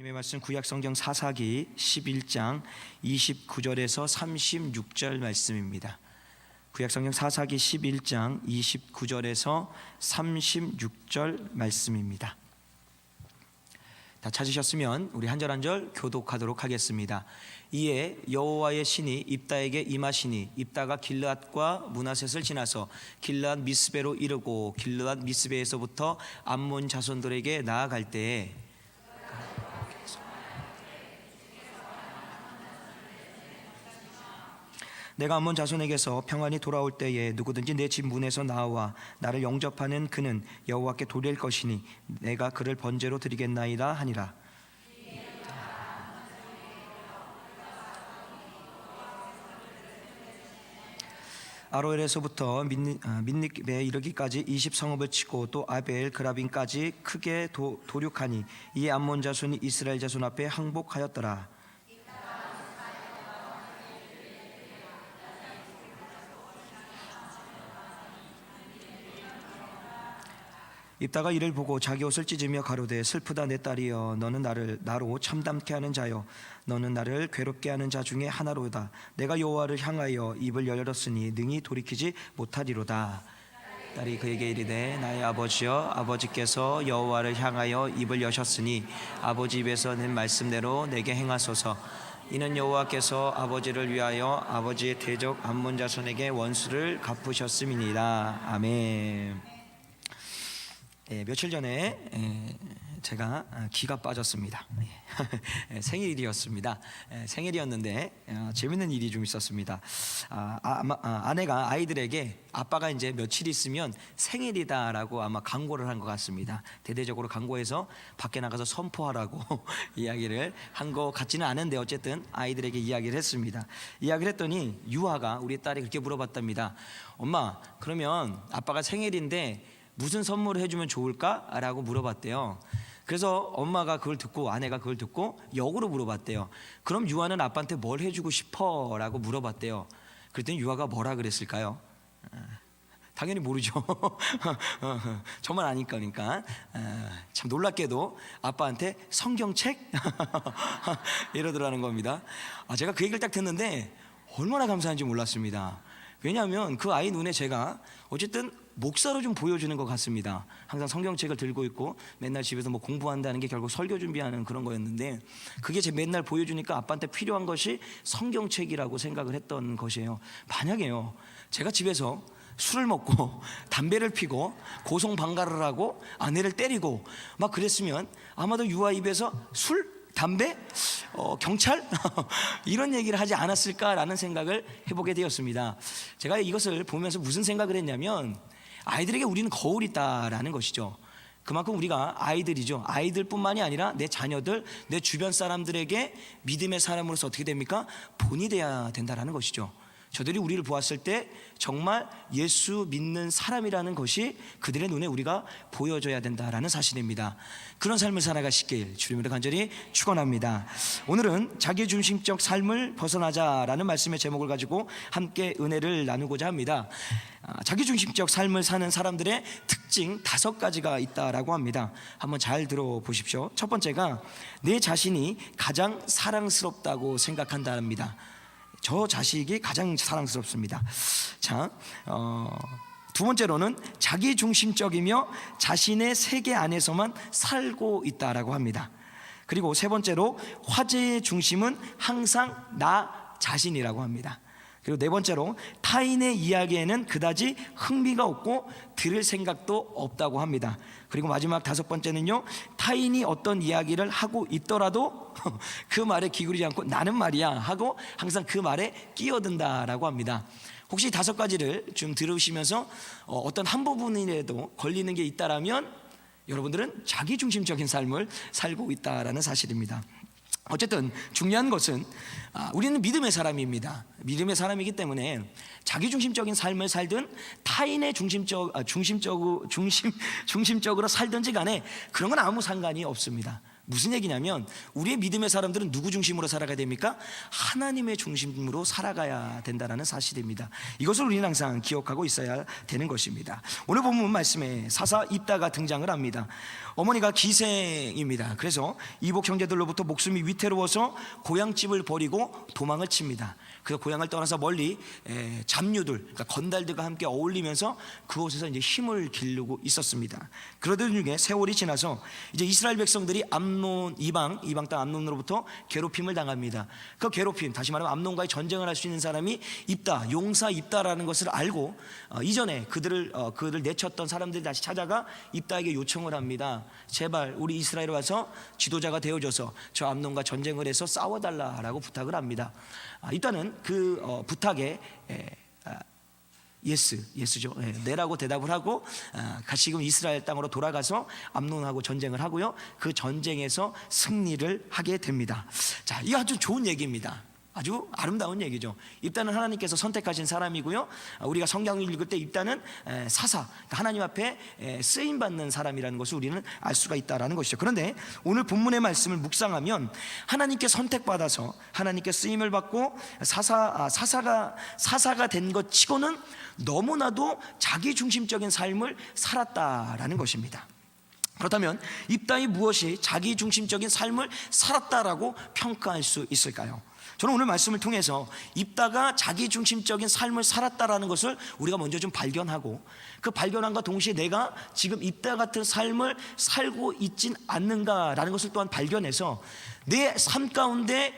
하나님의 말씀 구약성경 사사기 11장 29절에서 36절 말씀입니다. 구약성경 사사기 11장 29절에서 36절 말씀입니다. 다 찾으셨으면 우리 한 절 한 절 교독하도록 하겠습니다. 이에 여호와의 신이 입다에게 임하시니 입다가 길르앗과 므낫셋을 지나서 길르앗 미스베로 이르고 길르앗 미스베에서부터 암몬 자손들에게 나아갈 때에 내가 암몬 자손에게서 평안히 돌아올 때에 누구든지 내 집 문에서 나와 나를 영접하는 그는 여호와께 도릴 것이니 내가 그를 번제로 드리겠나이다 하니라. 아로엘에서부터 민닉베에 이르기까지 20성읍을 치고 또 아벨 그라빈까지 크게 도륙하니 이에 암몬 자손이 이스라엘 자손 앞에 항복하였더라. 입다가 이를 보고 자기 옷을 찢으며 가로되 슬프다 내 딸이여 너는 나로 참담케 하는 자여 너는 나를 괴롭게 하는 자 중에 하나로다. 내가 여호와를 향하여 입을 열었으니 능히 돌이키지 못하리로다. 딸이 그에게 이르되 나의 아버지여 아버지께서 여호와를 향하여 입을 여셨으니 아버지 입에서 낸 말씀대로 내게 행하소서. 이는 여호와께서 아버지를 위하여 아버지의 대적 암몬 자손에게 원수를 갚으셨음이니라. 아멘. 며칠 전에 제가 기가 빠졌습니다. 생일이었습니다. 생일이었는데 재밌는 일이 좀 있었습니다. 아내가 아이들에게 아빠가 이제 며칠 있으면 생일이다라고 아마 광고를 한 것 같습니다. 대대적으로 광고해서 밖에 나가서 선포하라고 이야기를 한 것 같지는 않은데 어쨌든 아이들에게 이야기를 했습니다. 이야기를 했더니 유아가 우리 딸이 그렇게 물어봤답니다. 엄마, 그러면 아빠가 생일인데 무슨 선물을 해주면 좋을까? 라고 물어봤대요. 그래서 엄마가 그걸 듣고 아내가 그걸 듣고 역으로 물어봤대요. 그럼 유아는 아빠한테 뭘 해주고 싶어? 라고 물어봤대요. 그랬더니 유아가 뭐라 그랬을까요? 당연히 모르죠. 저만 아니까. 그러니까 참 놀랍게도 아빠한테 성경책? 이러더라는 겁니다. 제가 그 얘기를 딱 듣는데 얼마나 감사한지 몰랐습니다. 왜냐하면 그 아이 눈에 제가 어쨌든 목사로 좀 보여주는 것 같습니다. 항상 성경책을 들고 있고 맨날 집에서 뭐 공부한다는 게 결국 설교 준비하는 그런 거였는데 그게 제 맨날 보여주니까 아빠한테 필요한 것이 성경책이라고 생각을 했던 것이에요. 만약에요 제가 집에서 술을 먹고 담배를 피고 고성방가를 하고 아내를 때리고 막 그랬으면 아마도 유아 입에서 술? 담배? 경찰? 이런 얘기를 하지 않았을까라는 생각을 해보게 되었습니다. 제가 이것을 보면서 무슨 생각을 했냐면 아이들에게 우리는 거울이다라는 것이죠. 그만큼 우리가 아이들이죠. 아이들뿐만이 아니라 내 자녀들, 내 주변 사람들에게 믿음의 사람으로서 어떻게 됩니까? 본이 돼야 된다라는 것이죠. 저들이 우리를 보았을 때 정말 예수 믿는 사람이라는 것이 그들의 눈에 우리가 보여줘야 된다라는 사실입니다. 그런 삶을 살아가시길 주님으로 간절히 축원합니다. 오늘은 자기중심적 삶을 벗어나자라는 말씀의 제목을 가지고 함께 은혜를 나누고자 합니다. 자기중심적 삶을 사는 사람들의 특징 5가지가 있다라고 합니다. 한번 잘 들어보십시오. 첫 번째가 내 자신이 가장 사랑스럽다고 생각한다랍니다. 저 자식이 가장 사랑스럽습니다. 자, 두 번째로는 자기중심적이며 자신의 세계 안에서만 살고 있다라고 합니다. 그리고 세 번째로 화제의 중심은 항상 나 자신이라고 합니다. 그리고 네 번째로 타인의 이야기에는 그다지 흥미가 없고 들을 생각도 없다고 합니다. 그리고 마지막 5번째는요, 타인이 어떤 이야기를 하고 있더라도 그 말에 기울이지 않고 나는 말이야 하고 항상 그 말에 끼어든다라고 합니다. 혹시 5가지를 좀 들으시면서 어떤 한 부분이라도 걸리는 게 있다라면 여러분들은 자기중심적인 삶을 살고 있다라는 사실입니다. 어쨌든 중요한 것은 우리는 믿음의 사람입니다. 믿음의 사람이기 때문에 자기중심적인 삶을 살든 타인의 중심적으로 살든지 간에 그런 건 아무 상관이 없습니다. 무슨 얘기냐면 우리의 믿음의 사람들은 누구 중심으로 살아가야 됩니까? 하나님의 중심으로 살아가야 된다는 사실입니다. 이것을 우리는 항상 기억하고 있어야 되는 것입니다. 오늘 본문 말씀에 사사 입다가 등장을 합니다. 어머니가 기생입니다. 그래서 이복 형제들로부터 목숨이 위태로워서 고향집을 버리고 도망을 칩니다. 그래서 고향을 떠나서 멀리 잡류들, 그러니까 건달들과 함께 어울리면서 그곳에서 이제 힘을 기르고 있었습니다. 그러던 중에 세월이 지나서 이제 이스라엘 백성들이 암논 이방 땅 암논으로부터 괴롭힘을 당합니다. 그 괴롭힘, 다시 말하면 암논과의 전쟁을 할 수 있는 사람이 입다, 용사 입다라는 것을 알고 이전에 그들을 내쳤던 사람들이 다시 찾아가 입다에게 요청을 합니다. 제발 우리 이스라엘에 와서 지도자가 되어줘서 저 암논과 전쟁을 해서 싸워달라라고 부탁을 합니다. 입다는 그 부탁에 예스죠. 네라고 대답을 하고 지금 이스라엘 땅으로 돌아가서 암논하고 전쟁을 하고요. 그 전쟁에서 승리를 하게 됩니다. 자, 이거 아주 좋은 얘기입니다. 아주 아름다운 얘기죠. 입다는 하나님께서 선택하신 사람이고요. 우리가 성경을 읽을 때 입다는 사사, 하나님 앞에 쓰임받는 사람이라는 것을 우리는 알 수가 있다는 것이죠. 그런데 오늘 본문의 말씀을 묵상하면 하나님께 선택받아서 하나님께 쓰임을 받고 사사가 된 것 치고는 너무나도 자기중심적인 삶을 살았다라는 것입니다. 그렇다면 입다이 무엇이 자기중심적인 삶을 살았다라고 평가할 수 있을까요? 저는 오늘 말씀을 통해서 입다가 자기중심적인 삶을 살았다라는 것을 우리가 먼저 좀 발견하고, 그 발견함과 동시에 내가 지금 입다 같은 삶을 살고 있진 않는가라는 것을 또한 발견해서 내 삶 가운데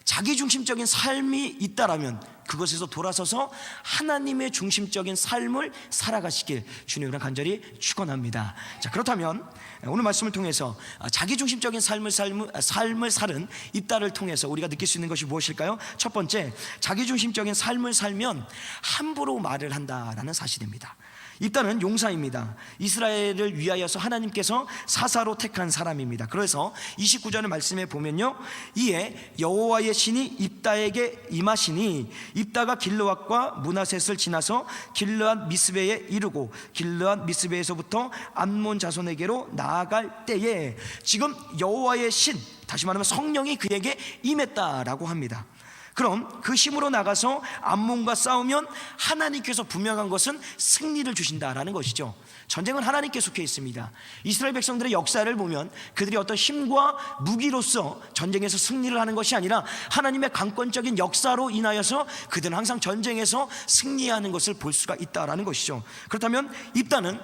자기중심적인 삶이 있다라면 그것에서 돌아서서 하나님의 중심적인 삶을 살아가시길 주님으로 간절히 축원합니다. 자, 그렇다면 오늘 말씀을 통해서 자기중심적인 삶을 살은 입다를 통해서 우리가 느낄 수 있는 것이 무엇일까요? 첫 번째, 자기중심적인 삶을 살면 함부로 말을 한다라는 사실입니다. 입다는 용사입니다. 이스라엘을 위하여서 하나님께서 사사로 택한 사람입니다. 그래서 29절의 말씀에 보면요, 이에 여호와의 신이 입다에게 임하시니 입다가 길르앗과 므낫셋을 지나서 길르앗 미스베에 이르고 길르앗 미스베에서부터 암몬 자손에게로 나아갈 때에, 지금 여호와의 신, 다시 말하면 성령이 그에게 임했다라고 합니다. 그럼 그 힘으로 나가서 암몬과 싸우면 하나님께서 분명한 것은 승리를 주신다라는 것이죠. 전쟁은 하나님께 속해 있습니다. 이스라엘 백성들의 역사를 보면 그들이 어떤 힘과 무기로서 전쟁에서 승리를 하는 것이 아니라 하나님의 강권적인 역사로 인하여서 그들은 항상 전쟁에서 승리하는 것을 볼 수가 있다라는 것이죠. 그렇다면 입다는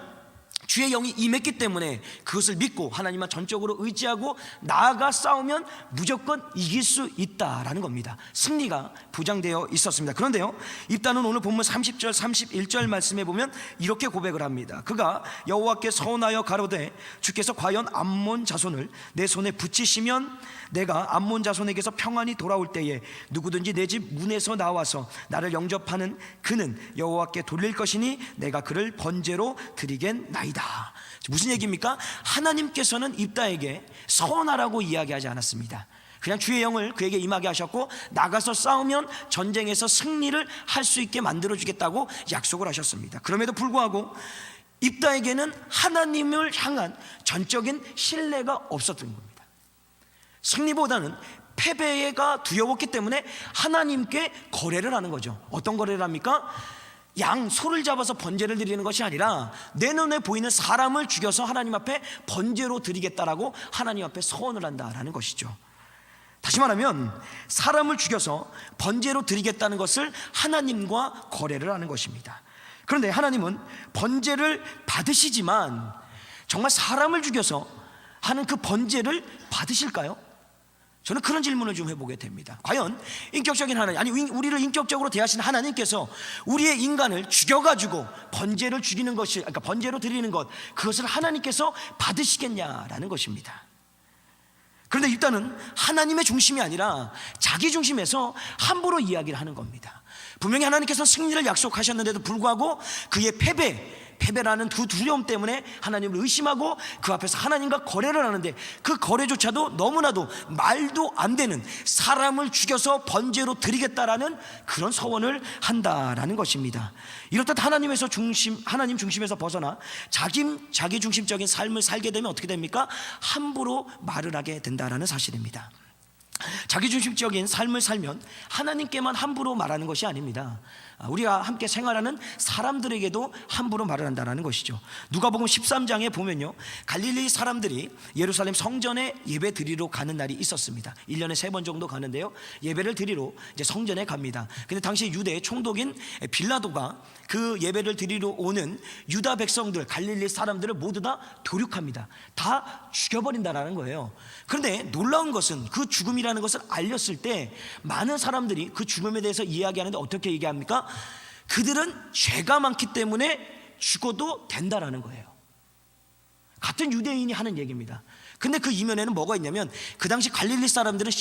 주의 영이 임했기 때문에 그것을 믿고 하나님만 전적으로 의지하고 나아가 싸우면 무조건 이길 수 있다라는 겁니다. 승리가 보장되어 있었습니다. 그런데요, 입다는 오늘 본문 30절 31절 말씀에 보면 이렇게 고백을 합니다. 그가 여호와께 서원하여 가로되 주께서 과연 암몬 자손을 내 손에 붙이시면 내가 암몬 자손에게서 평안히 돌아올 때에 누구든지 내 집 문에서 나와서 나를 영접하는 그는 여호와께 돌릴 것이니 내가 그를 번제로 드리겠나이다. 무슨 얘기입니까? 하나님께서는 입다에게 서원하라고 이야기하지 않았습니다. 그냥 주의 영을 그에게 임하게 하셨고 나가서 싸우면 전쟁에서 승리를 할 수 있게 만들어주겠다고 약속을 하셨습니다. 그럼에도 불구하고 입다에게는 하나님을 향한 전적인 신뢰가 없었던 겁니다. 승리보다는 패배가 두려웠기 때문에 하나님께 거래를 하는 거죠. 어떤 거래를 합니까? 소를 잡아서 번제를 드리는 것이 아니라 내 눈에 보이는 사람을 죽여서 하나님 앞에 번제로 드리겠다라고 하나님 앞에 서원을 한다라는 것이죠. 다시 말하면 사람을 죽여서 번제로 드리겠다는 것을 하나님과 거래를 하는 것입니다. 그런데 하나님은 번제를 받으시지만 정말 사람을 죽여서 하는 그 번제를 받으실까요? 저는 그런 질문을 좀 해보게 됩니다. 과연 인격적인 하나님, 아니 우리를 인격적으로 대하시는 하나님께서 우리의 인간을 죽여가지고 번제를 드리는 것이, 그러니까 번제로 드리는 것, 그것을 하나님께서 받으시겠냐라는 것입니다. 그런데 일단은 하나님의 중심이 아니라 자기 중심에서 함부로 이야기를 하는 겁니다. 분명히 하나님께서 승리를 약속하셨는데도 불구하고 그의 패배, 패배라는 그 두려움 때문에 하나님을 의심하고 그 앞에서 하나님과 거래를 하는데, 그 거래조차도 너무나도 말도 안 되는, 사람을 죽여서 번제로 드리겠다라는 그런 서원을 한다라는 것입니다. 이렇듯 하나님 중심에서 벗어나 자기 중심적인 삶을 살게 되면 어떻게 됩니까? 함부로 말을 하게 된다라는 사실입니다. 자기중심적인 삶을 살면 하나님께만 함부로 말하는 것이 아닙니다. 우리가 함께 생활하는 사람들에게도 함부로 말을 한다는 것이죠. 누가복음 13장에 보면요, 갈릴리 사람들이 예루살렘 성전에 예배 드리러 가는 날이 있었습니다. 1년에 3번 정도 가는데요, 예배를 드리러 이제 성전에 갑니다. 근데 당시 유대의 총독인 빌라도가 그 예배를 드리러 오는 유다 백성들, 갈릴리 사람들을 모두 다 도륙합니다. 다 죽여버린다라는 거예요. 그런데 놀라운 것은 그 죽음이라는 것을 알렸을 때 많은 사람들이 그 죽음에 대해서 이야기하는데 어떻게 얘기합니까? 그들은 죄가 많기 때문에 죽어도 된다라는 거예요. 같은 유대인이 하는 얘기입니다. 근데 그 이면에는 뭐가 있냐면, 그 당시 갈릴리 사람들은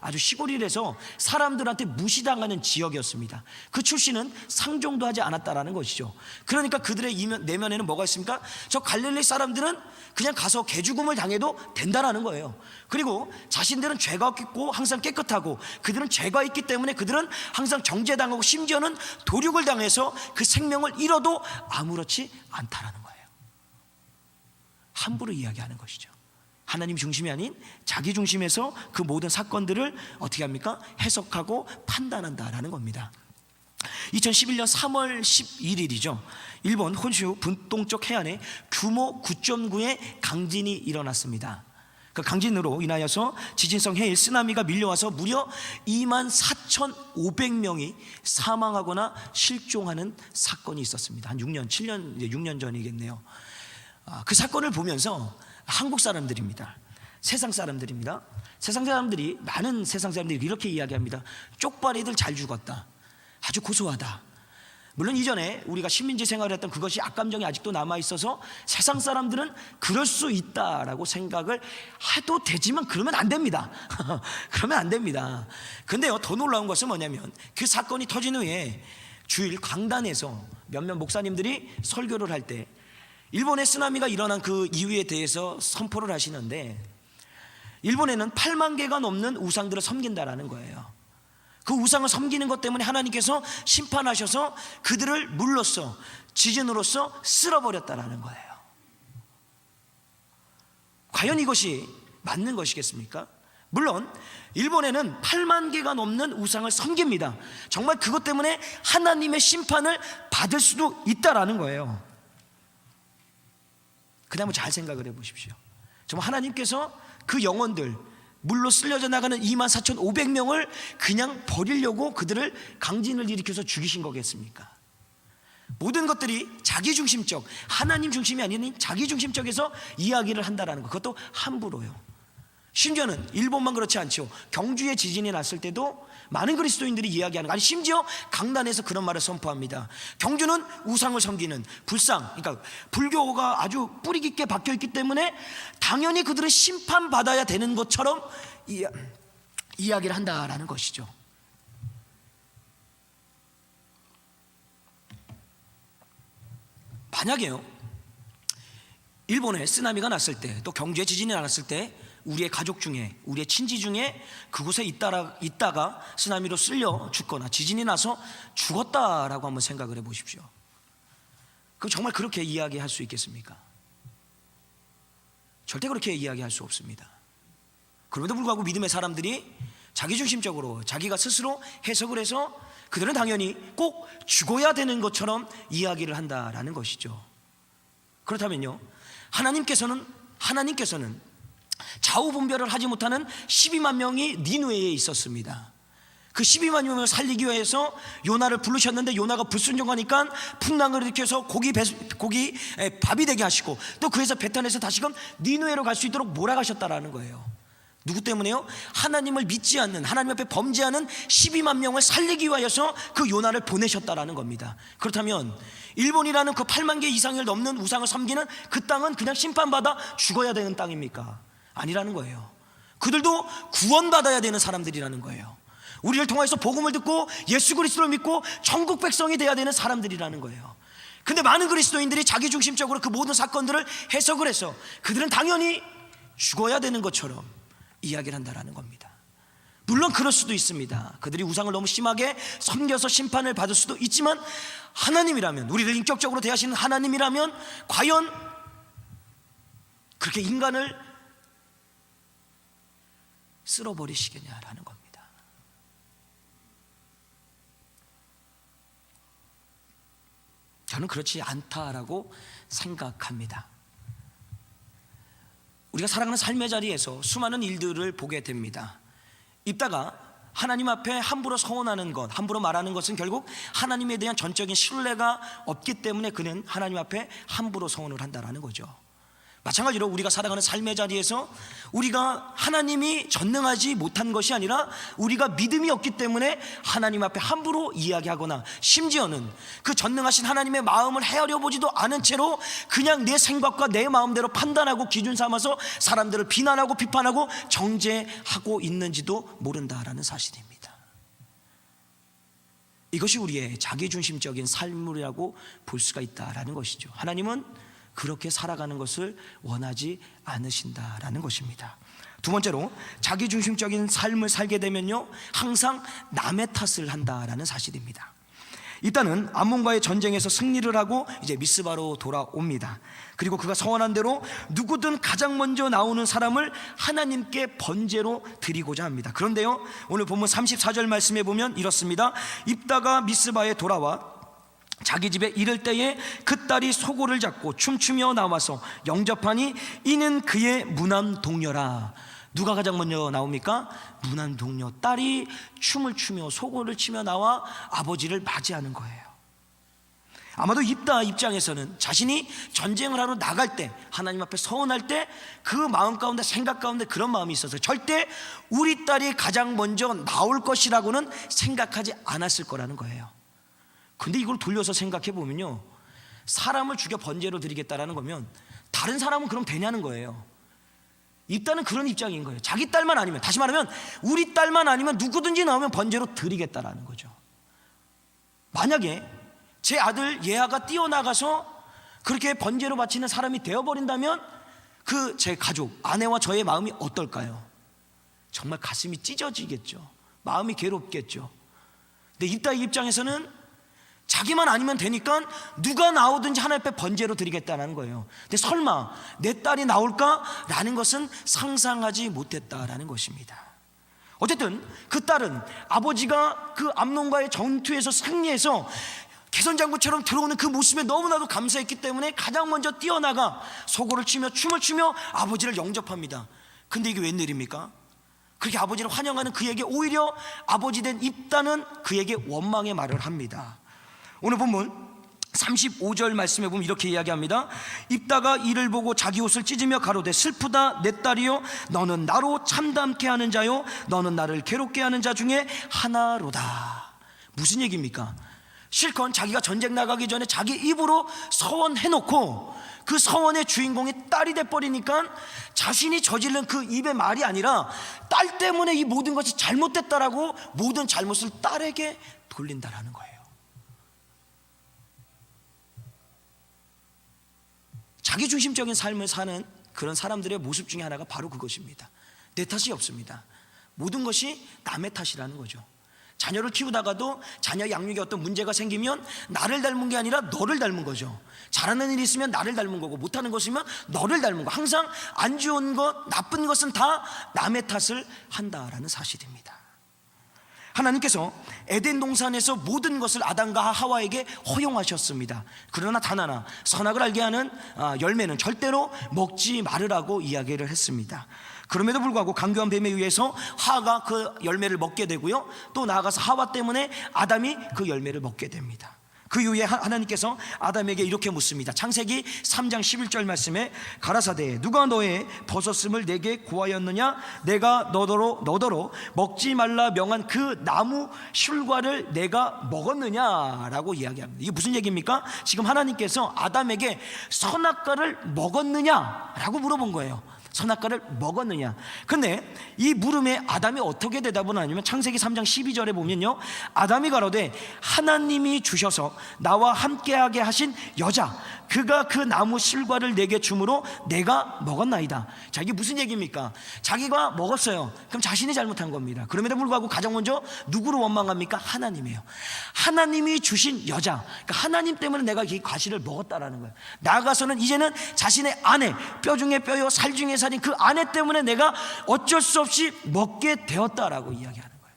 아주 시골이라서 사람들한테 무시당하는 지역이었습니다. 그 출신은 상종도 하지 않았다라는 것이죠. 그러니까 그들의 내면에는 뭐가 있습니까? 저 갈릴리 사람들은 그냥 가서 개죽음을 당해도 된다라는 거예요. 그리고 자신들은 죄가 없고 항상 깨끗하고, 그들은 죄가 있기 때문에 그들은 항상 정죄당하고 심지어는 도륙을 당해서 그 생명을 잃어도 아무렇지 않다라는 거예요. 함부로 이야기하는 것이죠. 하나님 중심이 아닌 자기 중심에서 그 모든 사건들을 어떻게 합니까? 해석하고 판단한다라는 겁니다. 2011년 3월 11일이죠. 일본 혼슈 분동쪽 해안에 규모 9.9의 강진이 일어났습니다. 그 강진으로 인하여서 지진성 해일 쓰나미가 밀려와서 무려 24,500명이 사망하거나 실종하는 사건이 있었습니다. 한 6년 전이겠네요. 그 사건을 보면서 한국 사람들입니다. 세상 사람들입니다. 많은 세상 사람들이 이렇게 이야기합니다. 쪽발이들 잘 죽었다. 아주 고소하다. 물론 이전에 우리가 식민지 생활을 했던 그것이 악감정이 아직도 남아있어서 세상 사람들은 그럴 수 있다라고 생각을 해도 되지만 그러면 안 됩니다. 그러면 안 됩니다. 근데요, 더 놀라운 것은 뭐냐면, 그 사건이 터진 후에 주일 강단에서 몇몇 목사님들이 설교를 할 때 일본의 쓰나미가 일어난 그 이유에 대해서 선포를 하시는데, 일본에는 8만 개가 넘는 우상들을 섬긴다라는 거예요. 그 우상을 섬기는 것 때문에 하나님께서 심판하셔서 그들을 물로써, 지진으로써 쓸어버렸다라는 거예요. 과연 이것이 맞는 것이겠습니까? 물론 일본에는 8만 개가 넘는 우상을 섬깁니다. 정말 그것 때문에 하나님의 심판을 받을 수도 있다라는 거예요. 그다음 잘 생각을 해보십시오. 정말 하나님께서 그 영혼들, 물로 쓸려져 나가는 24,500명을 그냥 버리려고 그들을 강진을 일으켜서 죽이신 거겠습니까? 모든 것들이 자기중심적, 하나님 중심이 아닌 자기중심적에서 이야기를 한다라는 것, 그것도 함부로요. 심지어는 일본만 그렇지 않죠. 경주에 지진이 났을 때도 많은 그리스도인들이 이야기하는 거, 아니 심지어 강단에서 그런 말을 선포합니다. 경주는 우상을 섬기는 불상, 그러니까 불교가 아주 뿌리 깊게 박혀 있기 때문에 당연히 그들은 심판받아야 되는 것처럼 이야기를 한다라는 것이죠. 만약에요, 일본에 쓰나미가 났을 때, 또 경주에 지진이 났을 때 우리의 가족 중에, 우리의 친지 중에 그곳에 있다가 쓰나미로 쓸려 죽거나 지진이 나서 죽었다라고 한번 생각을 해보십시오. 그럼 정말 그렇게 이야기할 수 있겠습니까? 절대 그렇게 이야기할 수 없습니다. 그럼에도 불구하고 믿음의 사람들이 자기중심적으로 자기가 스스로 해석을 해서 그들은 당연히 꼭 죽어야 되는 것처럼 이야기를 한다라는 것이죠. 그렇다면요, 하나님께서는 좌우분별을 하지 못하는 12만 명이 니느웨에 있었습니다. 그 12만 명을 살리기 위해서 요나를 부르셨는데, 요나가 불순종하니까 풍랑을 일으켜서 밥이 되게 하시고, 또 그에서 배탄에서 다시금 니느웨로 갈 수 있도록 몰아가셨다라는 거예요. 누구 때문에요? 하나님을 믿지 않는, 하나님 앞에 범죄하는 12만 명을 살리기 위하여서 그 요나를 보내셨다라는 겁니다. 그렇다면 일본이라는 그 8만 개 이상을 넘는 우상을 섬기는 그 땅은 그냥 심판받아 죽어야 되는 땅입니까? 아니라는 거예요. 그들도 구원받아야 되는 사람들이라는 거예요. 우리를 통해서 복음을 듣고 예수 그리스도를 믿고 천국 백성이 되어야 되는 사람들이라는 거예요. 근데 많은 그리스도인들이 자기중심적으로 그 모든 사건들을 해석을 해서 그들은 당연히 죽어야 되는 것처럼 이야기를 한다는 겁니다. 물론 그럴 수도 있습니다. 그들이 우상을 너무 심하게 섬겨서 심판을 받을 수도 있지만, 하나님이라면, 우리를 인격적으로 대하시는 하나님이라면 과연 그렇게 인간을 쓸어버리시겠냐라는 겁니다. 저는 그렇지 않다라고 생각합니다. 우리가 살아가는 삶의 자리에서 수많은 일들을 보게 됩니다. 입다가 하나님 앞에 함부로 서원하는 것, 함부로 말하는 것은 결국 하나님에 대한 전적인 신뢰가 없기 때문에 그는 하나님 앞에 함부로 서원을 한다는 거죠. 마찬가지로 우리가 살아가는 삶의 자리에서 우리가 하나님이 전능하지 못한 것이 아니라 우리가 믿음이 없기 때문에 하나님 앞에 함부로 이야기하거나, 심지어는 그 전능하신 하나님의 마음을 헤아려 보지도 않은 채로 그냥 내 생각과 내 마음대로 판단하고 기준 삼아서 사람들을 비난하고 비판하고 정죄하고 있는지도 모른다라는 사실입니다. 이것이 우리의 자기중심적인 삶이라고 볼 수가 있다라는 것이죠. 하나님은 그렇게 살아가는 것을 원하지 않으신다라는 것입니다. 두 번째로, 자기중심적인 삶을 살게 되면요, 항상 남의 탓을 한다라는 사실입니다. 일단은 암몬과의 전쟁에서 승리를 하고 이제 미스바로 돌아옵니다. 그리고 그가 서원한 대로 누구든 가장 먼저 나오는 사람을 하나님께 번제로 드리고자 합니다. 그런데요, 오늘 본문 34절 말씀에 보면 이렇습니다. 입다가 미스바에 돌아와 자기 집에 이를 때에 그 딸이 소고를 잡고 춤추며 나와서 영접하니 이는 그의 무난 동료라. 누가 가장 먼저 나옵니까? 무난 동료, 딸이 춤을 추며 소고를 치며 나와 아버지를 맞이하는 거예요. 아마도 입다 입장에서는 자신이 전쟁을 하러 나갈 때, 하나님 앞에 서원할 때 그 마음 가운데, 생각 가운데 그런 마음이 있어서 절대 우리 딸이 가장 먼저 나올 것이라고는 생각하지 않았을 거라는 거예요. 근데 이걸 돌려서 생각해 보면요, 사람을 죽여 번제로 드리겠다라는 거면 다른 사람은 그럼 되냐는 거예요. 입다는 그런 입장인 거예요. 자기 딸만 아니면, 다시 말하면 우리 딸만 아니면 누구든지 나오면 번제로 드리겠다라는 거죠. 만약에 제 아들 예아가 뛰어나가서 그렇게 번제로 바치는 사람이 되어버린다면 그 제 가족, 아내와 저의 마음이 어떨까요? 정말 가슴이 찢어지겠죠. 마음이 괴롭겠죠. 근데 입다의 입장에서는 자기만 아니면 되니까 누가 나오든지 하나님 앞에 번제로 드리겠다는 거예요. 근데 설마 내 딸이 나올까라는 것은 상상하지 못했다라는 것입니다. 어쨌든 그 딸은 아버지가 그 암논과의 전투에서 승리해서 개선장구처럼 들어오는 그 모습에 너무나도 감사했기 때문에 가장 먼저 뛰어나가 소고를 치며 춤을 추며 아버지를 영접합니다. 근데 이게 웬일입니까? 그렇게 아버지를 환영하는 그에게 오히려 아버지 된 입다는 그에게 원망의 말을 합니다. 오늘 본문 35절 말씀에 보면 이렇게 이야기합니다. 입다가 이를 보고 자기 옷을 찢으며 가로되 슬프다 내 딸이요, 너는 나로 참담케 하는 자요, 너는 나를 괴롭게 하는 자 중에 하나로다. 무슨 얘기입니까? 실컷 자기가 전쟁 나가기 전에 자기 입으로 서원해놓고 그 서원의 주인공이 딸이 돼버리니까 자신이 저지른 그 입의 말이 아니라 딸 때문에 이 모든 것이 잘못됐다라고 모든 잘못을 딸에게 돌린다라는 거예요. 자기중심적인 삶을 사는 그런 사람들의 모습 중에 하나가 바로 그것입니다. 내 탓이 없습니다. 모든 것이 남의 탓이라는 거죠. 자녀를 키우다가도 자녀 양육에 어떤 문제가 생기면 나를 닮은 게 아니라 너를 닮은 거죠. 잘하는 일이 있으면 나를 닮은 거고, 못하는 것이면 너를 닮은 거. 항상 안 좋은 것, 나쁜 것은 다 남의 탓을 한다라는 사실입니다. 하나님께서 에덴 동산에서 모든 것을 아담과 하와에게 허용하셨습니다. 그러나 단 하나, 선악을 알게 하는 열매는 절대로 먹지 말으라고 이야기를 했습니다. 그럼에도 불구하고 강교한 뱀에 의해서 하와가 그 열매를 먹게 되고요, 또 나아가서 하와 때문에 아담이 그 열매를 먹게 됩니다. 그 이후에 하나님께서 아담에게 이렇게 묻습니다. 창세기 3장 11절 말씀에 가라사대 누가 너의 벗었음을 내게 구하였느냐, 내가 너더러 먹지 말라 명한 그 나무 실과를 내가 먹었느냐라고 이야기합니다. 이게 무슨 얘기입니까? 지금 하나님께서 아담에게 선악과를 먹었느냐라고 물어본 거예요. 선악과를 먹었느냐. 근데 이 물음에 아담이 어떻게 대답을 하냐면 창세기 3장 12절에 보면요, 아담이 가로되 하나님이 주셔서 나와 함께하게 하신 여자 그가 그 나무 실과를 내게 주므로 내가 먹었나이다. 자, 이게 무슨 얘기입니까? 자기가 먹었어요. 그럼 자신이 잘못한 겁니다. 그럼에도 불구하고 가장 먼저 누구를 원망합니까? 하나님이에요. 하나님이 주신 여자, 그러니까 하나님 때문에 내가 이 과실을 먹었다라는 거예요. 나아가서는 이제는 자신의 아내, 뼈 중에 뼈요 살 중에 살인 그 아내 때문에 내가 어쩔 수 없이 먹게 되었다라고 이야기하는 거예요.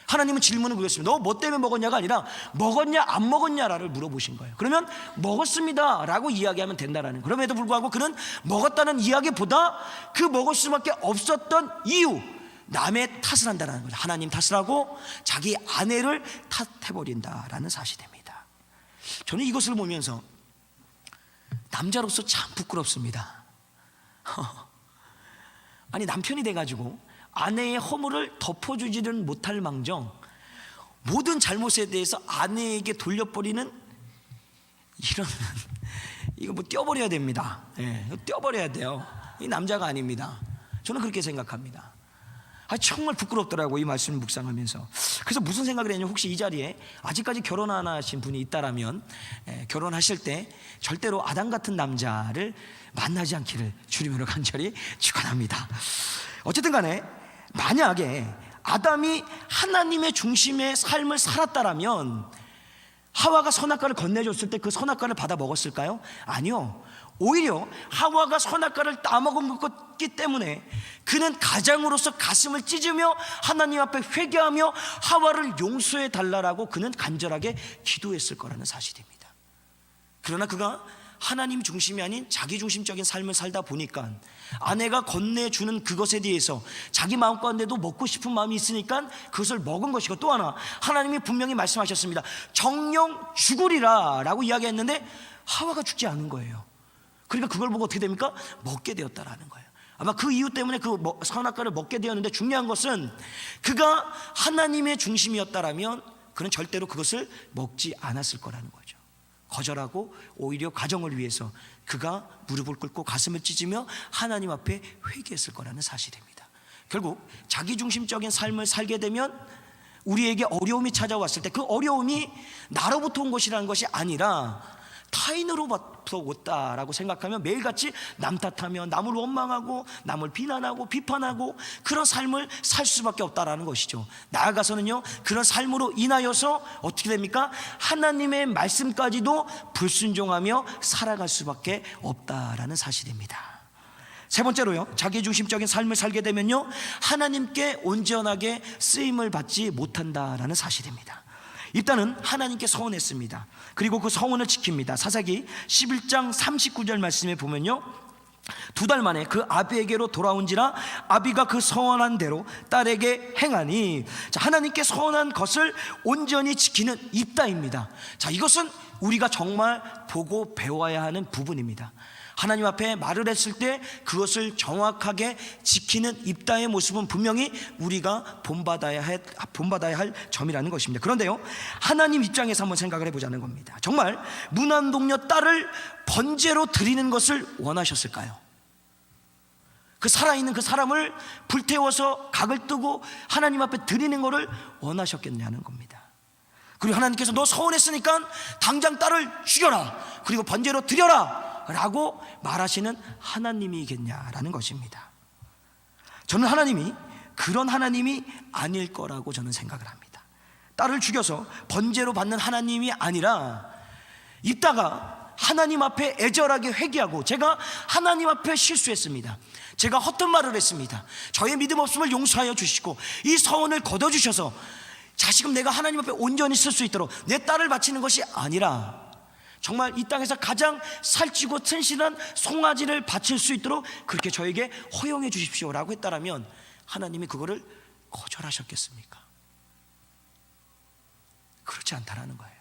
하나님은 질문은 그랬습니다. 너 뭐 때문에 먹었냐가 아니라 먹었냐 안 먹었냐를 물어보신 거예요. 그러면 먹었습니다 라고 이야기하면 된다라는 거예요. 그럼에도 불구하고 그는 먹었다는 이야기보다 그 먹을 수밖에 없었던 이유, 남의 탓을 한다는 거죠. 하나님 탓을 하고 자기 아내를 탓해버린다라는 사실입니다. 저는 이것을 보면서 남자로서 참 부끄럽습니다. 아니, 남편이 돼가지고 아내의 허물을 덮어주지는 못할 망정 모든 잘못에 대해서 아내에게 돌려버리는 이런 이거 뭐 떼어버려야 됩니다. 예, 떼어버려야 돼요. 이 남자가 아닙니다. 저는 그렇게 생각합니다. 정말 부끄럽더라고, 이 말씀을 묵상하면서. 그래서 무슨 생각을 했냐면, 혹시 이 자리에 아직까지 결혼 안 하신 분이 있다라면 결혼하실 때 절대로 아담 같은 남자를 만나지 않기를 주님으로 간절히 축원합니다. 어쨌든 간에 만약에 아담이 하나님의 중심의 삶을 살았다라면 하와가 선악과를 건네줬을 때 그 선악과를 받아 먹었을까요? 아니요. 오히려 하와가 선악과를 따먹은 것기 때문에 그는 가장으로서 가슴을 찢으며 하나님 앞에 회개하며 하와를 용서해 달라고 그는 간절하게 기도했을 거라는 사실입니다. 그러나 그가 하나님 중심이 아닌 자기 중심적인 삶을 살다 보니까 아내가 건네주는 그것에 대해서 자기 마음 가운데도 먹고 싶은 마음이 있으니까 그것을 먹은 것이고, 또 하나 하나님이 분명히 말씀하셨습니다. 정령 죽으리라 라고 이야기했는데 하와가 죽지 않은 거예요. 그러니까 그걸 보고 어떻게 됩니까? 먹게 되었다라는 거예요. 아마 그 이유 때문에 그 선악과를 먹게 되었는데, 중요한 것은 그가 하나님의 중심이었다라면 그는 절대로 그것을 먹지 않았을 거라는 거죠. 거절하고 오히려 가정을 위해서 그가 무릎을 꿇고 가슴을 찢으며 하나님 앞에 회개했을 거라는 사실입니다. 결국 자기중심적인 삶을 살게 되면 우리에게 어려움이 찾아왔을 때 그 어려움이 나로부터 온 것이라는 것이 아니라 타인으로부터 왔다라고 생각하면 매일같이 남 탓하며 남을 원망하고 남을 비난하고 비판하고 그런 삶을 살 수밖에 없다라는 것이죠. 나아가서는요, 그런 삶으로 인하여서 어떻게 됩니까? 하나님의 말씀까지도 불순종하며 살아갈 수밖에 없다라는 사실입니다. 세 번째로요, 자기중심적인 삶을 살게 되면요, 하나님께 온전하게 쓰임을 받지 못한다라는 사실입니다. 일단은 하나님께 서원했습니다. 그리고 그 서원을 지킵니다. 사사기 11장 39절 말씀에 보면요, 2달 만에 그 아비에게로 돌아온지라 아비가 그 서원한 대로 딸에게 행하니. 자, 하나님께 서원한 것을 온전히 지키는 입다입니다. 자, 이것은 우리가 정말 보고 배워야 하는 부분입니다. 하나님 앞에 말을 했을 때 그것을 정확하게 지키는 입다의 모습은 분명히 우리가 본받아야 할 점이라는 것입니다. 그런데요, 하나님 입장에서 한번 생각을 해보자는 겁니다. 정말 무난동녀 딸을 번제로 드리는 것을 원하셨을까요? 그 살아있는 그 사람을 불태워서 각을 뜨고 하나님 앞에 드리는 것을 원하셨겠냐는 겁니다. 그리고 하나님께서 너 서운했으니까 당장 딸을 죽여라, 그리고 번제로 드려라 라고 말하시는 하나님이겠냐라는 것입니다. 저는 하나님이 그런 하나님이 아닐 거라고 저는 생각을 합니다. 딸을 죽여서 번제로 받는 하나님이 아니라 입다가 하나님 앞에 애절하게 회개하고, 제가 하나님 앞에 실수했습니다, 제가 헛된 말을 했습니다, 저의 믿음 없음을 용서하여 주시고 이 서원을 거둬주셔서 다시금 내가 하나님 앞에 온전히 쓸 수 있도록 내 딸을 바치는 것이 아니라 정말 이 땅에서 가장 살찌고 튼실한 송아지를 바칠 수 있도록 그렇게 저에게 허용해 주십시오라고 했다라면 하나님이 그거를 거절하셨겠습니까? 그렇지 않다라는 거예요.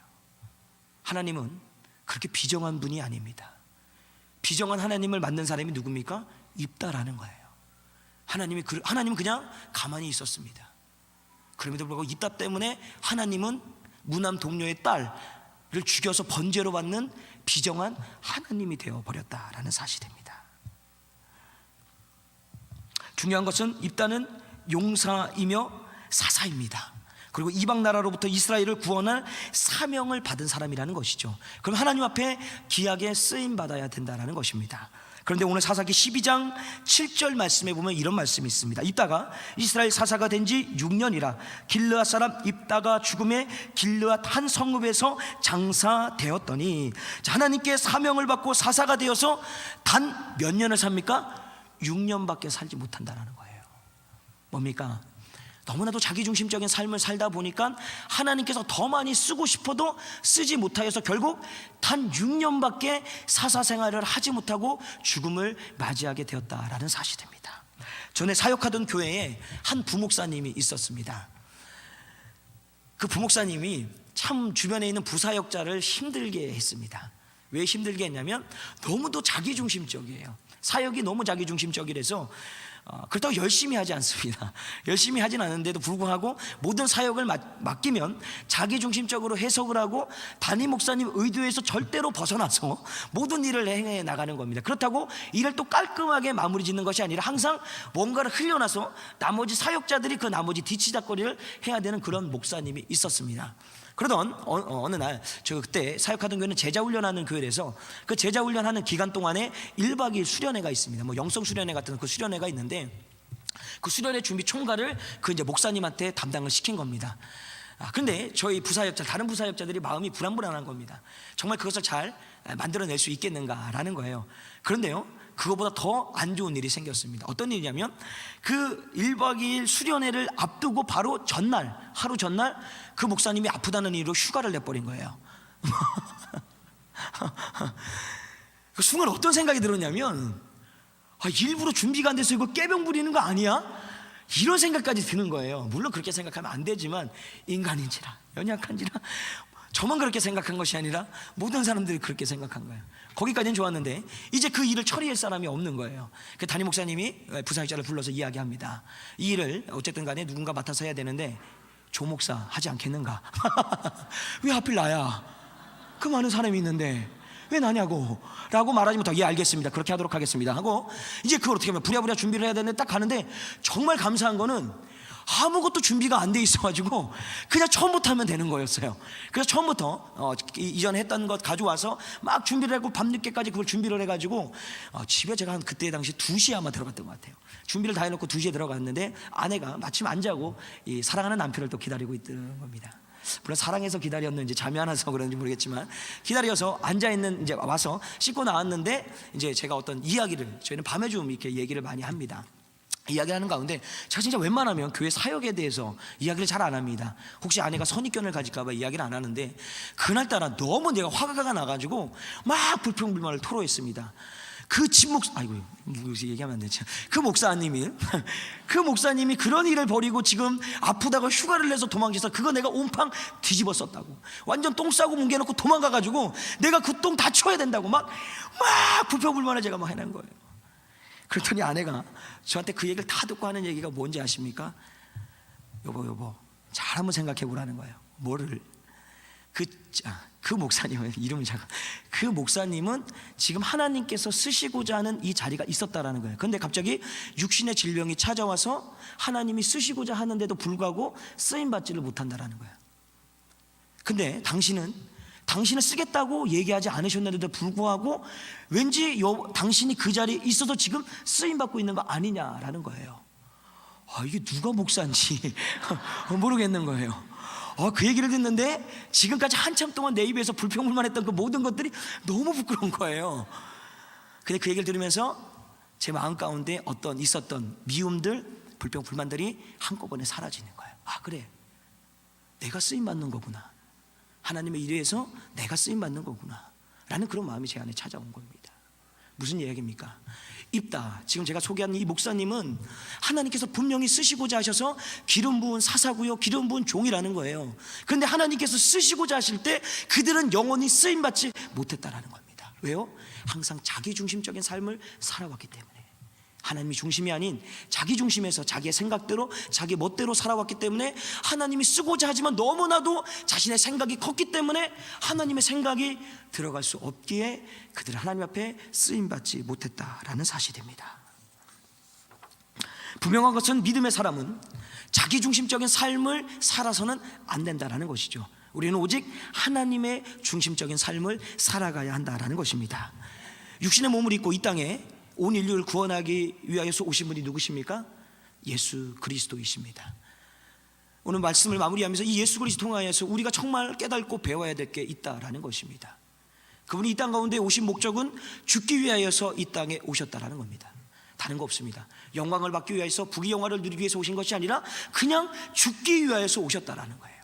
하나님은 그렇게 비정한 분이 아닙니다. 비정한 하나님을 만든 사람이 누굽니까? 입다라는 거예요. 하나님은 그냥 가만히 있었습니다. 그럼에도 불구하고 입다 때문에 하나님은 무남 동료의 딸을 죽여서 번제로 받는 비정한 하나님이 되어버렸다라는 사실입니다. 중요한 것은 입다는 용사이며 사사입니다. 그리고 이방 나라로부터 이스라엘을 구원할 사명을 받은 사람이라는 것이죠. 그럼 하나님 앞에 귀하게 쓰임 받아야 된다는 것입니다. 그런데 오늘 사사기 12장 7절 말씀에 보면 이런 말씀이 있습니다. 입다가 이스라엘 사사가 된 지 6년이라 길르앗 사람 입다가 죽음에 길르앗 한 성읍에서 장사되었더니, 하나님께 사명을 받고 사사가 되어서 단 몇 년을 삽니까? 6년밖에 살지 못한다는 거예요. 뭡니까? 너무나도 자기중심적인 삶을 살다 보니까 하나님께서 더 많이 쓰고 싶어도 쓰지 못하여서 결국 단 6년밖에 사사 생활을 하지 못하고 죽음을 맞이하게 되었다라는 사실입니다. 전에 사역하던 교회에 한 부목사님이 있었습니다. 그 부목사님이 참 주변에 있는 부사역자를 힘들게 했습니다. 왜 힘들게 했냐면 너무도 자기중심적이에요. 사역이 너무 자기중심적이라서 그렇다고 열심히 하지 않습니다. 열심히 하진 않는데도 불구하고 모든 사역을 맡기면 자기중심적으로 해석을 하고 담임 목사님 의도에서 절대로 벗어나서 모든 일을 행해 나가는 겁니다. 그렇다고 일을 또 깔끔하게 마무리 짓는 것이 아니라 항상 뭔가를 흘려놔서 나머지 사역자들이 그 나머지 뒤치다거리를 해야 되는 그런 목사님이 있었습니다. 그러던 어느 날 저 그때 사역하던 교회는 제자훈련하는 교회라서 그 제자훈련하는 기간 동안에 1박 2일 수련회가 있습니다. 뭐 영성 수련회 같은 그 수련회가 있는데 그 수련회 준비 총괄을 그 이제 목사님한테 담당을 시킨 겁니다. 근데 저희 부사역자, 다른 부사역자들이 마음이 불안불안한 겁니다. 정말 그것을 잘 만들어낼 수 있겠는가라는 거예요. 그런데요, 그거보다 더 안 좋은 일이 생겼습니다. 어떤 일이냐면 그 1박 2일 수련회를 앞두고 바로 전날, 하루 전날 그 목사님이 아프다는 이유로 휴가를 내버린 거예요. 그 순간 어떤 생각이 들었냐면 일부러 준비가 안 돼서 이거 깨병 부리는 거 아니야? 이런 생각까지 드는 거예요. 물론 그렇게 생각하면 안 되지만 인간인지라 연약한지라 저만 그렇게 생각한 것이 아니라 모든 사람들이 그렇게 생각한 거예요. 거기까지는 좋았는데 이제 그 일을 처리할 사람이 없는 거예요. 그 담임 목사님이 부사역자를 불러서 이야기합니다. 이 일을 어쨌든 간에 누군가 맡아서 해야 되는데 조 목사 하지 않겠는가? 왜 하필 나야? 그 많은 사람이 있는데 왜 나냐고 라고 말하지 못하고 예 알겠습니다, 그렇게 하도록 하겠습니다 하고 이제 그걸 어떻게 하면 부랴부랴 준비를 해야 되는데 딱 가는데 정말 감사한 거는 아무것도 준비가 안 돼 있어가지고 그냥 처음부터 하면 되는 거였어요. 그래서 처음부터 이전에 했던 것 가져와서 막 준비를 하고 밤늦게까지 그걸 준비를 해가지고 집에 제가 한 그때 당시 2시에 아마 들어갔던 것 같아요. 준비를 다 해놓고 2시에 들어갔는데 아내가 마침 안 자고 이 사랑하는 남편을 또 기다리고 있던 겁니다. 물론 사랑해서 기다렸는지 잠이 안 와서 그런지 모르겠지만 기다려서 앉아있는, 이제 와서 씻고 나왔는데 이제 제가 어떤 이야기를, 저희는 밤에 좀 이렇게 얘기를 많이 합니다. 이야기하는 가운데 제가 진짜 웬만하면 교회 사역에 대해서 이야기를 잘 안 합니다. 혹시 아내가 선입견을 가질까 봐 이야기를 안 하는데 그날따라 너무 내가 화가 나가지고 막 불평불만을 토로했습니다. 그 아이고 얘기하면 안 되죠. 그 목사님이 그런 일을 벌이고 지금 아프다고 휴가를 내서 도망쳐서 그거 내가 온팡 뒤집어 썼다고, 완전 똥 싸고 뭉개놓고 도망가가지고 내가 그 똥 다 치워야 된다고 막 불평불만을 제가 막 해낸 거예요. 그랬더니 아내가 저한테 그 얘기를 다 듣고 하는 얘기가 뭔지 아십니까? 여보 잘 한번 생각해 보라는 거예요. 뭐를? 그 목사님은 이름을 잠깐, 그 목사님은 지금 하나님께서 쓰시고자 하는 이 자리가 있었다라는 거예요. 그런데 갑자기 육신의 질병이 찾아와서 하나님이 쓰시고자 하는데도 불구하고 쓰임받지를 못한다라는 거예요. 근데 당신은 쓰겠다고 얘기하지 않으셨는데도 불구하고 왠지 당신이 그 자리에 있어서 지금 쓰임받고 있는 거 아니냐라는 거예요. 이게 누가 목사인지 모르겠는 거예요. 그 얘기를 듣는데 지금까지 한참 동안 내 입에서 불평불만했던 그 모든 것들이 너무 부끄러운 거예요. 근데 그 얘기를 들으면서 제 마음 가운데 있었던 미움들, 불평불만들이 한꺼번에 사라지는 거예요. 그래, 내가 쓰임받는 거구나, 하나님의 일에서 내가 쓰임받는 거구나 라는 그런 마음이 제 안에 찾아온 겁니다. 무슨 이야기입니까? 입다, 지금 제가 소개한 이 목사님은 하나님께서 분명히 쓰시고자 하셔서 기름 부은 사사고요, 기름 부은 종이라는 거예요. 그런데 하나님께서 쓰시고자 하실 때 그들은 영원히 쓰임받지 못했다라는 겁니다. 왜요? 항상 자기중심적인 삶을 살아왔기 때문에, 하나님이 중심이 아닌 자기 중심에서 자기의 생각대로 자기 멋대로 살아왔기 때문에 하나님이 쓰고자 하지만 너무나도 자신의 생각이 컸기 때문에 하나님의 생각이 들어갈 수 없기에 그들은 하나님 앞에 쓰임받지 못했다라는 사실입니다. 분명한 것은 믿음의 사람은 자기중심적인 삶을 살아서는 안 된다라는 것이죠. 우리는 오직 하나님의 중심적인 삶을 살아가야 한다라는 것입니다. 육신의 몸을 입고 이 땅에 온 인류를 구원하기 위하여서 오신 분이 누구십니까? 예수 그리스도이십니다. 오늘 말씀을 마무리하면서 이 예수 그리스도 통하여서 우리가 정말 깨닫고 배워야 될 게 있다라는 것입니다. 그분이 이 땅 가운데 오신 목적은 죽기 위하여서 이 땅에 오셨다라는 겁니다. 다른 거 없습니다. 영광을 받기 위해서, 부귀 영화를 누리기 위해서 오신 것이 아니라 그냥 죽기 위하여서 오셨다라는 거예요.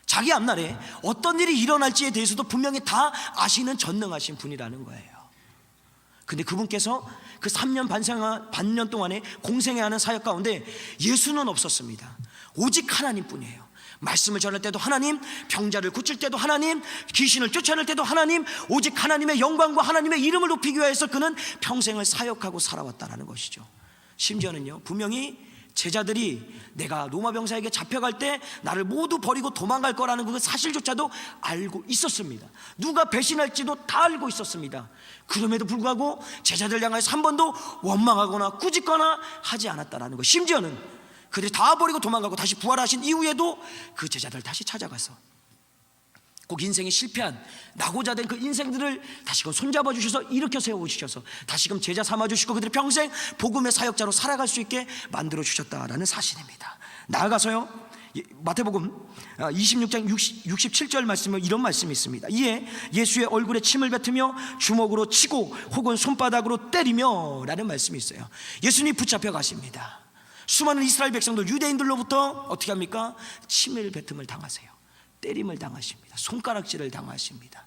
자기 앞날에 어떤 일이 일어날지에 대해서도 분명히 다 아시는 전능하신 분이라는 거예요. 근데 그분께서 그 3년 반년 동안에 공생애 하는 사역 가운데 예수는 없었습니다. 오직 하나님뿐이에요. 말씀을 전할 때도 하나님, 병자를 고칠 때도 하나님, 귀신을 쫓아낼 때도 하나님, 오직 하나님의 영광과 하나님의 이름을 높이기 위해서 그는 평생을 사역하고 살아왔다는 것이죠. 심지어는요, 분명히 제자들이 내가 로마 병사에게 잡혀갈 때 나를 모두 버리고 도망갈 거라는 그 사실조차도 알고 있었습니다. 누가 배신할지도 다 알고 있었습니다. 그럼에도 불구하고 제자들 향해서 한 번도 원망하거나 꾸짖거나 하지 않았다는 것. 심지어는 그들이 다 버리고 도망가고 다시 부활하신 이후에도 그 제자들 다시 찾아가서 꼭 인생이 실패한 낙오자 된 그 인생들을 다시금 손잡아 주셔서 일으켜 세워주셔서 다시금 제자 삼아 주시고 그들이 평생 복음의 사역자로 살아갈 수 있게 만들어 주셨다라는 사실입니다. 나아가서요, 마태복음 26장 67절 말씀에 이런 말씀이 있습니다. 이에 예수의 얼굴에 침을 뱉으며 주먹으로 치고 혹은 손바닥으로 때리며 라는 말씀이 있어요. 예수님이 붙잡혀 가십니다. 수많은 이스라엘 백성들, 유대인들로부터 어떻게 합니까? 침을 뱉음을 당하세요. 때림을 당하십니다. 손가락질을 당하십니다.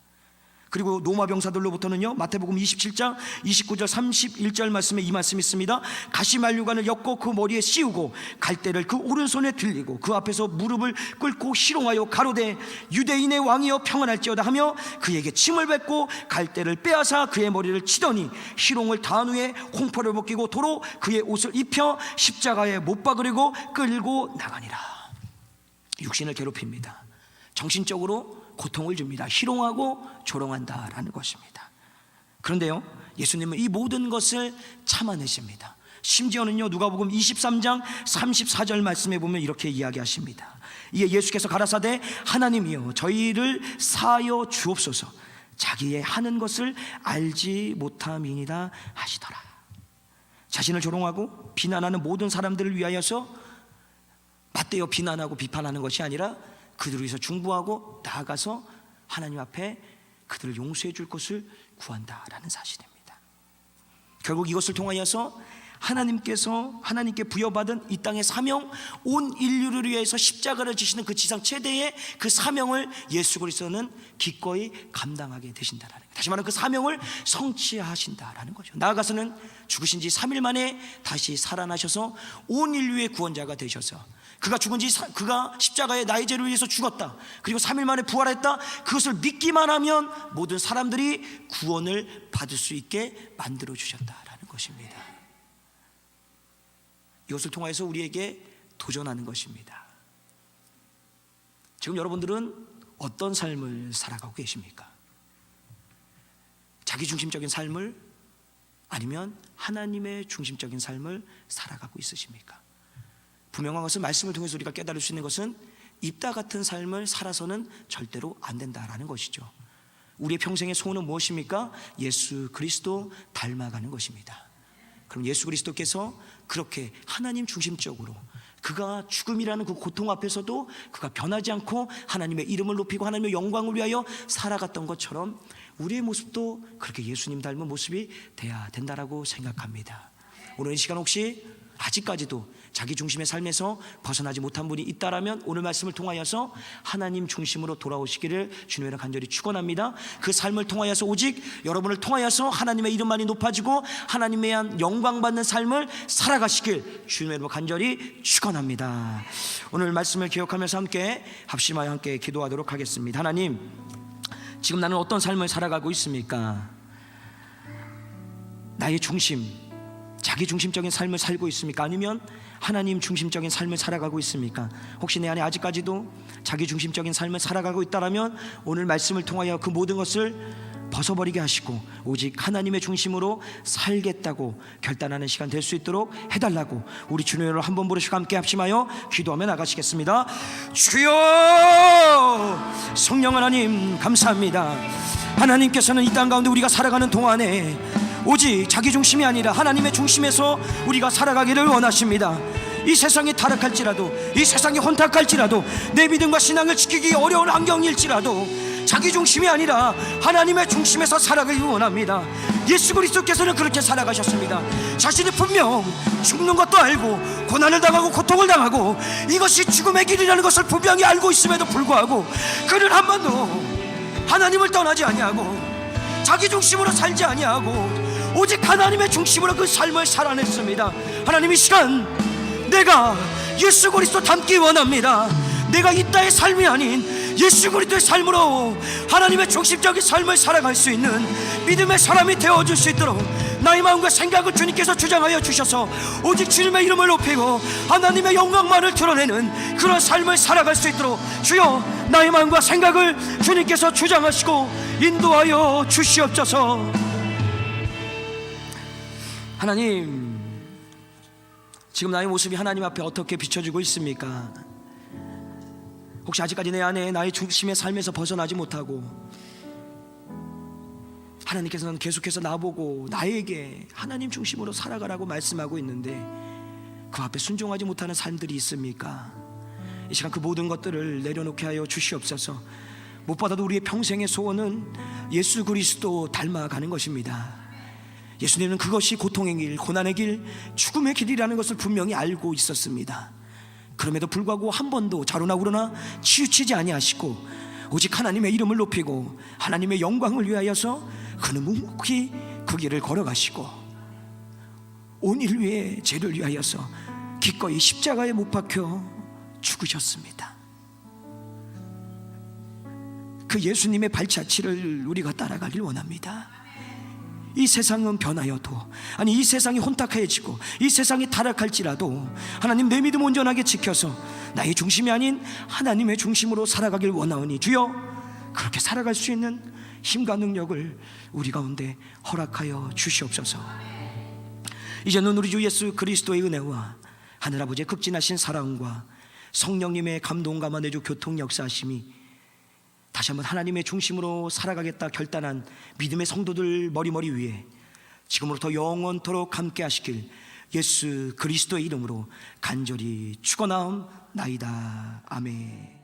그리고 로마 병사들로부터는요, 마태복음 27장 29절 31절 말씀에 이 말씀이 있습니다. 가시만류관을 엮고 그 머리에 씌우고 갈대를 그 오른손에 들리고 그 앞에서 무릎을 꿇고 희롱하여 가로되 유대인의 왕이여 평안할지어다 하며 그에게 침을 뱉고 갈대를 빼앗아 그의 머리를 치더니 희롱을 다한 후에 홍포를 벗기고 도로 그의 옷을 입혀 십자가에 못 박으려고 끌고 나가니라. 육신을 괴롭힙니다. 정신적으로 고통을 줍니다. 희롱하고 조롱한다라는 것입니다. 그런데요, 예수님은 이 모든 것을 참아내십니다. 심지어는요, 누가복음 23장 34절 말씀에 보면 이렇게 이야기하십니다. 이에 예수께서 가라사대 하나님이여 저희를 사하여 주옵소서 자기의 하는 것을 알지 못함이니라 하시더라. 자신을 조롱하고 비난하는 모든 사람들을 위하여서 맞대어 비난하고 비판하는 것이 아니라 그들을 위해서 중보하고 나아가서 하나님 앞에 그들을 용서해 줄 것을 구한다라는 사실입니다. 결국 이것을 통하여서 하나님께 부여받은 이 땅의 사명, 온 인류를 위해서 십자가를 지시는 그 지상 최대의 그 사명을 예수 그리스도는 기꺼이 감당하게 되신다라는 거예요. 다시 말하면 그 사명을 성취하신다라는 거죠. 나아가서는 죽으신 지 3일 만에 다시 살아나셔서 온 인류의 구원자가 되셔서 그가 그가 십자가에 나의 죄를 위해서 죽었다, 그리고 3일 만에 부활했다, 그것을 믿기만 하면 모든 사람들이 구원을 받을 수 있게 만들어 주셨다라는 것입니다. 이것을 통해서 우리에게 도전하는 것입니다. 지금 여러분들은 어떤 삶을 살아가고 계십니까? 자기중심적인 삶을, 아니면 하나님의 중심적인 삶을 살아가고 있으십니까? 분명한 것은 말씀을 통해서 우리가 깨달을 수 있는 것은 입다 같은 삶을 살아서는 절대로 안 된다라는 것이죠. 우리의 평생의 소원은 무엇입니까? 예수 그리스도 닮아가는 것입니다. 그럼 예수 그리스도께서 그렇게 하나님 중심적으로 그가 죽음이라는 그 고통 앞에서도 그가 변하지 않고 하나님의 이름을 높이고 하나님의 영광을 위하여 살아갔던 것처럼 우리의 모습도 그렇게 예수님 닮은 모습이 돼야 된다라고 생각합니다. 오늘 이 시간 혹시 아직까지도 자기 중심의 삶에서 벗어나지 못한 분이 있다라면 오늘 말씀을 통하여서 하나님 중심으로 돌아오시기를 주님으로 간절히 축원합니다. 그 삶을 통하여서 오직 여러분을 통하여서 하나님의 이름만이 높아지고 하나님에 대한 영광받는 삶을 살아가시길 주님으로 간절히 축원합니다. 오늘 말씀을 기억하면서 함께 합심하여 함께 기도하도록 하겠습니다. 하나님, 지금 나는 어떤 삶을 살아가고 있습니까? 나의 중심, 자기 중심적인 삶을 살고 있습니까? 아니면 하나님 중심적인 삶을 살아가고 있습니까? 혹시 내 안에 아직까지도 자기 중심적인 삶을 살아가고 있다면 오늘 말씀을 통하여 그 모든 것을 벗어버리게 하시고 오직 하나님의 중심으로 살겠다고 결단하는 시간 될 수 있도록 해달라고 우리 주님으로 한번 부르시고 함께 합심하여 기도하며 나가시겠습니다. 주여, 성령 하나님 감사합니다. 하나님께서는 이 땅 가운데 우리가 살아가는 동안에 오직 자기 중심이 아니라 하나님의 중심에서 우리가 살아가기를 원하십니다. 이 세상이 타락할지라도, 이 세상이 혼탁할지라도, 내 믿음과 신앙을 지키기 어려운 환경일지라도 자기 중심이 아니라 하나님의 중심에서 살아가기 원합니다. 예수 그리스도께서는 그렇게 살아가셨습니다. 자신이 분명 죽는 것도 알고 고난을 당하고 고통을 당하고 이것이 죽음의 길이라는 것을 분명히 알고 있음에도 불구하고 그는 한 번도 하나님을 떠나지 아니하고 자기 중심으로 살지 아니하고 오직 하나님의 중심으로 그 삶을 살아냈습니다. 하나님, 이 시간 내가 예수 그리스도 닮기 원합니다. 내가 이 땅의 삶이 아닌 예수 그리스도의 삶으로 하나님의 중심적인 삶을 살아갈 수 있는 믿음의 사람이 되어줄 수 있도록 나의 마음과 생각을 주님께서 주장하여 주셔서 오직 주님의 이름을 높이고 하나님의 영광만을 드러내는 그런 삶을 살아갈 수 있도록 주여, 나의 마음과 생각을 주님께서 주장하시고 인도하여 주시옵소서. 하나님, 지금 나의 모습이 하나님 앞에 어떻게 비춰지고 있습니까? 혹시 아직까지 내 안에 나의 중심의 삶에서 벗어나지 못하고 하나님께서는 계속해서 나보고 나에게 하나님 중심으로 살아가라고 말씀하고 있는데 그 앞에 순종하지 못하는 삶들이 있습니까? 이 시간 그 모든 것들을 내려놓게 하여 주시옵소서. 무엇보다도 우리의 평생의 소원은 예수 그리스도 닮아가는 것입니다. 예수님은 그것이 고통의 길, 고난의 길, 죽음의 길이라는 것을 분명히 알고 있었습니다. 그럼에도 불구하고 한 번도 좌로나 우로나 치우치지 아니하시고 오직 하나님의 이름을 높이고 하나님의 영광을 위하여서 그는 묵묵히 그 길을 걸어가시고 온 인류의 죄를 위하여서 기꺼이 십자가에 못 박혀 죽으셨습니다. 그 예수님의 발자취를 우리가 따라가길 원합니다. 이 세상은 변하여도, 아니 이 세상이 혼탁해지고 이 세상이 타락할지라도 하나님, 내 믿음 온전하게 지켜서 나의 중심이 아닌 하나님의 중심으로 살아가길 원하오니 주여, 그렇게 살아갈 수 있는 힘과 능력을 우리 가운데 허락하여 주시옵소서. 이제는 우리 주 예수 그리스도의 은혜와 하늘아버지의 극진하신 사랑과 성령님의 감동과 내주 교통 역사하심이 다시 한번 하나님의 중심으로 살아가겠다 결단한 믿음의 성도들 머리 위에 지금으로부터 영원토록 함께 하시길 예수 그리스도의 이름으로 간절히 축원하옵나이다. 아멘.